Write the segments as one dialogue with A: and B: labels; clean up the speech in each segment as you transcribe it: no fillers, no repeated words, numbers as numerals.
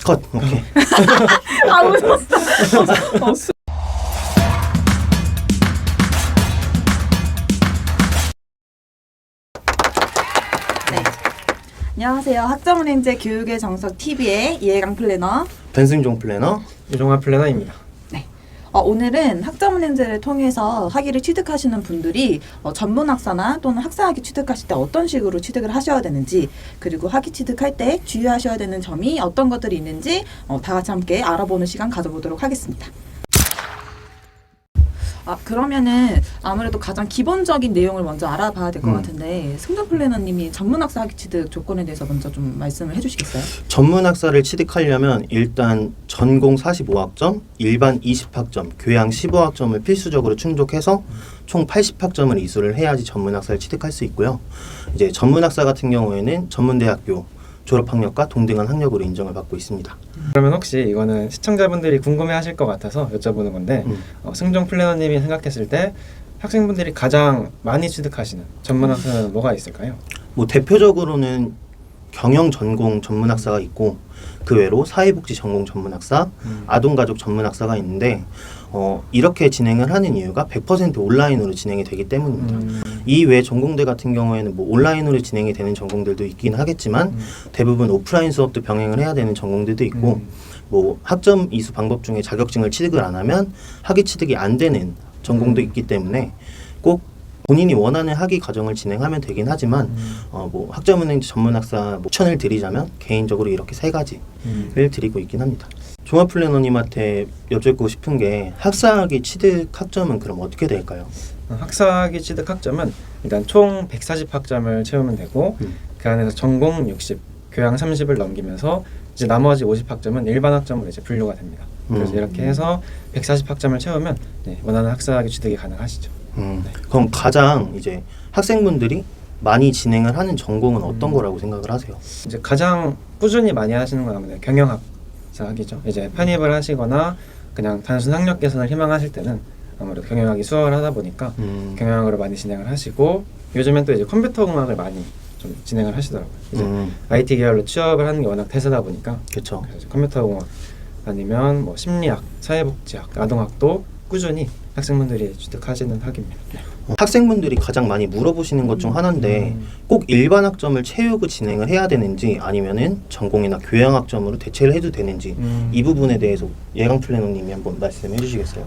A: 컷. 오케이.
B: 아 웃었어. 네. 안녕하세요. 학점은행제 교육의 정석 TV의 이해강 플래너
A: 변승종 플래너.
C: 유종화 플래너입니다.
B: 오늘은 학점은행제를 통해서 학위를 취득하시는 분들이 전문학사나 또는 학사학위 취득하실 때 어떤 식으로 취득을 하셔야 되는지, 그리고 학위 취득할 때 주의하셔야 되는 점이 어떤 것들이 있는지 다 같이 함께 알아보는 시간 가져보도록 하겠습니다. 그러면은 아무래도 가장 기본적인 내용을 먼저 알아봐야 될 것 같은데, 승종 플래너님이 전문학사 학위 취득 조건에 대해서 먼저 좀 말씀을 해주시겠어요?
A: 전문학사를 취득하려면 일단 전공 45학점, 일반 20학점, 교양 15학점을 필수적으로 충족해서 총 80학점을 이수를 해야지 전문학사를 취득할 수 있고요. 이제 전문학사 같은 경우에는 전문대학교 졸업학력과 동등한 학력으로 인정을 받고 있습니다.
C: 그러면 혹시 이거는 시청자분들이 궁금해하실 것 같아서 여쭤보는 건데 승종 플래너님이 생각했을 때 학생분들이 가장 많이 취득하시는 전문학사는 뭐가 있을까요?
A: 뭐 대표적으로는 경영 전공 전문학사가 있고, 그 외로 사회복지 전공 전문학사, 아동가족 전문학사가 있는데 이렇게 진행을 하는 이유가 100% 온라인으로 진행이 되기 때문입니다. 이 외 전공들 같은 경우에는 뭐 온라인으로 진행이 되는 전공들도 있긴 하겠지만 대부분 오프라인 수업도 병행을 해야 되는 전공들도 있고, 뭐 학점 이수 방법 중에 자격증을 취득을 안 하면 학위 취득이 안 되는 전공도 있기 때문에 꼭 본인이 원하는 학위 과정을 진행하면 되긴 하지만 뭐 학점은행 전문학사 추천을 드리자면 개인적으로 이렇게 세 가지를 드리고 있긴 합니다. 종합 플래너님한테 여쭙고 싶은 게, 학사학위 취득 학점은 그럼 어떻게 될까요?
C: 학사학위 취득 학점은 일단 총 140학점을 채우면 되고 그 안에서 전공 60, 교양 30을 넘기면서 이제 나머지 50학점은 일반 학점으로 이제 분류가 됩니다. 그래서 이렇게 해서 140학점을 채우면 원하는 학사학위 취득이 가능하시죠.
A: 그럼 가장 이제 학생분들이 많이 진행을 하는 전공은 어떤 거라고 생각을 하세요?
C: 이제 가장 꾸준히 많이 하시는 건 아무래도 경영학사 학위죠. 이제 편입을 하시거나 그냥 단순 학력 개선을 희망하실 때는 아무래도 경영학이 수업을 하다 보니까 경영학으로 많이 진행을 하시고, 요즘엔 또 이제 컴퓨터공학을 많이 좀 진행을 하시더라고요. 이제 IT 계열로 취업을 하는 게 워낙 대세다 보니까.
A: 그렇죠.
C: 컴퓨터공학 아니면 뭐 심리학, 사회복지학, 아동학도 꾸준히 학생분들이 취득하시는 학위입니다.
A: 학생분들이 가장 많이 물어보시는 것 중 하나인데 꼭 일반 학점을 채우고 진행을 해야 되는지 아니면은 전공이나 교양 학점으로 대체를 해도 되는지 이 부분에 대해서 예강 플래너님이 한번 말씀해 주시겠어요?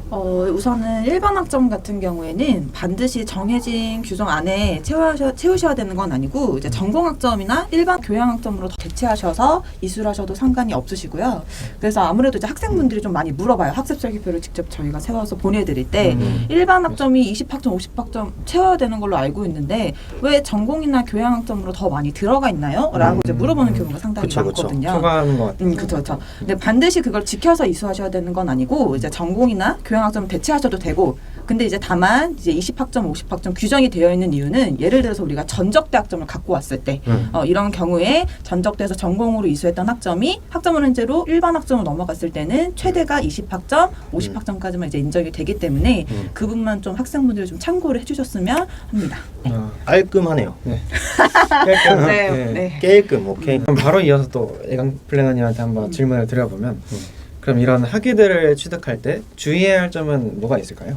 B: 우선은 일반 학점 같은 경우에는 반드시 정해진 규정 안에 채우셔야 되는 건 아니고, 이제 전공 학점이나 일반 교양 학점으로 대체하셔서 이수를 하셔도 상관이 없으시고요. 그래서 아무래도 이제 학생분들이 좀 많이 물어봐요. 학습설계표를 직접 저희가 세워서 보내드릴 때 일반 학점이 20학점, 50학점 채워야 되는 걸로 알고 있는데 왜 전공이나 교양 학점으로 더 많이 들어가 있나요? 라고 이제 물어보는 경우가 상당히 많거든요.
C: 초과하는 것 같아요.
B: 그렇죠. 근데 반드시 그걸 지켜서 이수하셔야 되는 건 아니고, 이제 전공이나 교양 학점 대체하셔도 되고, 근데 이제 다만 이제 20학점, 50학점 규정이 되어 있는 이유는, 예를 들어서 우리가 전적대 학점을 갖고 왔을 때 이런 경우에 전적대에서 전공으로 이수했던 학점이 학점은행제로 일반 학점으로 넘어갔을 때는 최대가 20학점, 50학점까지만 이제 인정이 되기 때문에 그 부분만 좀 학생분들이 좀 참고를 해주셨으면 합니다.
A: 깔끔하네요.
C: 네.
A: 깔끔. 오케이.
C: 그럼 바로 이어서 또 예강 플래너님한테 한번 질문을 드려보면 그럼 이런 학위들을 취득할 때 주의해야 할 점은 뭐가 있을까요?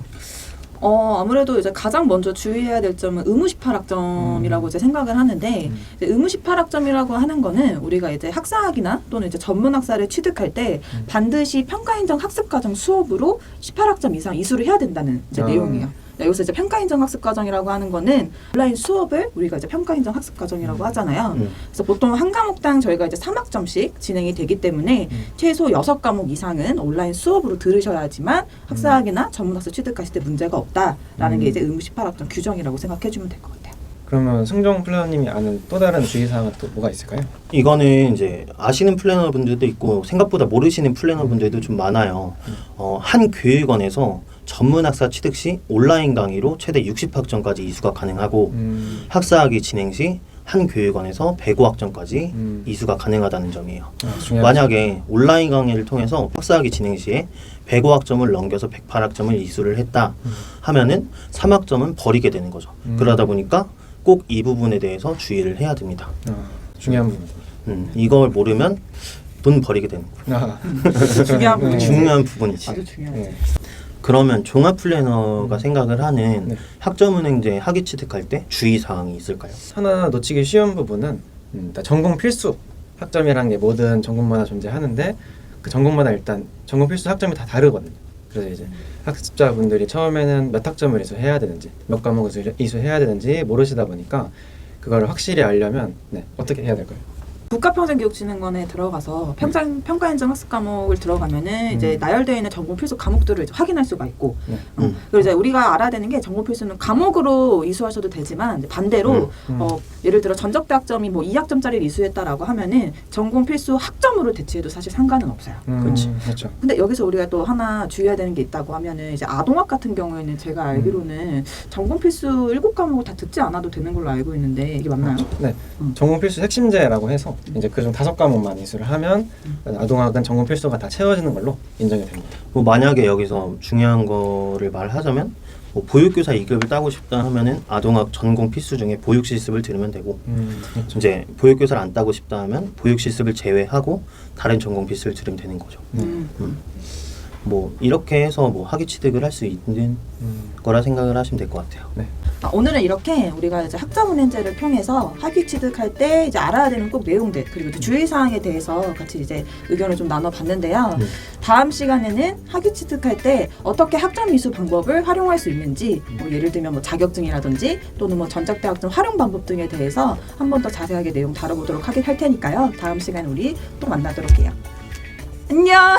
B: 아무래도 이제 가장 먼저 주의해야 될 점은 의무 18학점이라고 이제 생각을 하는데, 이제 의무 18학점이라고 하는 거는 우리가 이제 학사학이나 또는 이제 전문학사를 취득할 때 반드시 평가인정 학습과정 수업으로 18학점 이상 이수를 해야 된다는 이제 내용이에요. 여기서 이제 평가인정 학습과정이라고 하는 거는 온라인 수업을 우리가 이제 평가인정 학습과정이라고 하잖아요. 그래서 보통 한 과목당 저희가 이제 3학점씩 진행이 되기 때문에 최소 6과목 이상은 온라인 수업으로 들으셔야지만 학사학이나 전문학사 취득하실 때 문제가 없다라는 게 이제 의무 18학점 규정이라고 생각해 주면 될 것 같아요.
C: 그러면 승종 플래너님이 아는 또 다른 주의사항은 또 뭐가 있을까요?
A: 이거는 이제 아시는 플래너분들도 있고 생각보다 모르시는 플래너분들도 좀 많아요. 한 교육원에서 전문학사 취득 시 온라인 강의로 최대 60학점까지 이수가 가능하고 학사학위 진행 시 한 교육원에서 105학점까지 이수가 가능하다는 점이에요. 만약에 온라인 강의를 통해서 학사학위 진행 시에 105학점을 넘겨서 108학점을 이수를 했다 하면은 3학점은 버리게 되는 거죠. 그러다 보니까 꼭 이 부분에 대해서 주의를 해야 됩니다.
C: 중요한 부분.
A: 이걸 모르면 돈 버리게 되는 거예요.
C: 아,
B: 중요한 부분이죠.
A: 중요한 부분이지.
B: 아주 중요하죠.
C: 네.
A: 그러면 종합 플래너가 생각을 하는
C: 네.
A: 학점은행제 학위 취득할 때 주의 사항이 있을까요?
C: 하나 놓치기 쉬운 부분은 일단 전공 필수 학점이라는 게 모든 전공마다 존재하는데 그 전공마다 일단 전공 필수 학점이 다 다르거든요. 그래서 이제 학습자분들이 처음에는 몇 학점을 이수해야 되는지 몇 과목을 이수해야 되는지 모르시다 보니까 그걸 확실히 알려면 어떻게 해야 될까요?
B: 국가평생교육진흥원에 들어가서 평가인정 학습 과목을 들어가면은 이제 나열되어 있는 전공 필수 과목들을 이제 확인할 수가 있고,
C: 네.
B: 그리고 이제 우리가 알아야 되는 게 전공 필수는 과목으로 이수하셔도 되지만 이제 반대로 예를 들어 전적대 학점이 뭐 2학점짜리를 이수했다라고 하면은 전공 필수 학점으로 대체해도 사실 상관은 없어요.
A: 그렇지.
C: 그렇죠.
B: 근데 여기서 우리가 또 하나 주의해야 되는 게 있다고 하면은 이제 아동학 같은 경우에는 제가 알기로는 전공 필수 7과목을 다 듣지 않아도 되는 걸로 알고 있는데 이게 맞나요?
C: 네. 전공 필수 핵심제라고 해서 이제 그중 5과목만 이수를 하면 아동학은 전공 필수가 다 채워지는 걸로 인정이 됩니다.
A: 뭐 만약에 여기서 중요한 거를 말하자면 뭐 보육교사 2급을 따고 싶다 하면은 아동학 전공 필수 중에 보육실습을 들으면 되고
C: 그렇죠.
A: 이제 보육교사를 안 따고 싶다 하면 보육실습을 제외하고 다른 전공 필수를 들으면 되는 거죠. 뭐 이렇게 해서 뭐 학위 취득을 할 수 있는 거라 생각을 하시면 될 것 같아요.
C: 네.
B: 오늘은 이렇게 우리가 이제 학점은행제를 통해서 학위 취득할 때 이제 알아야 되는 꼭 내용들 그리고 또 주의사항에 대해서 같이 이제 의견을 좀 나눠봤는데요. 다음 시간에는 학위 취득할 때 어떻게 학점 이수 방법을 활용할 수 있는지 뭐 예를 들면 뭐 자격증이라든지 또는 뭐 전적대 학점 활용 방법 등에 대해서 한 번 더 자세하게 내용 다뤄보도록 할 테니까요. 다음 시간에 우리 또 만나도록 해요. 안녕.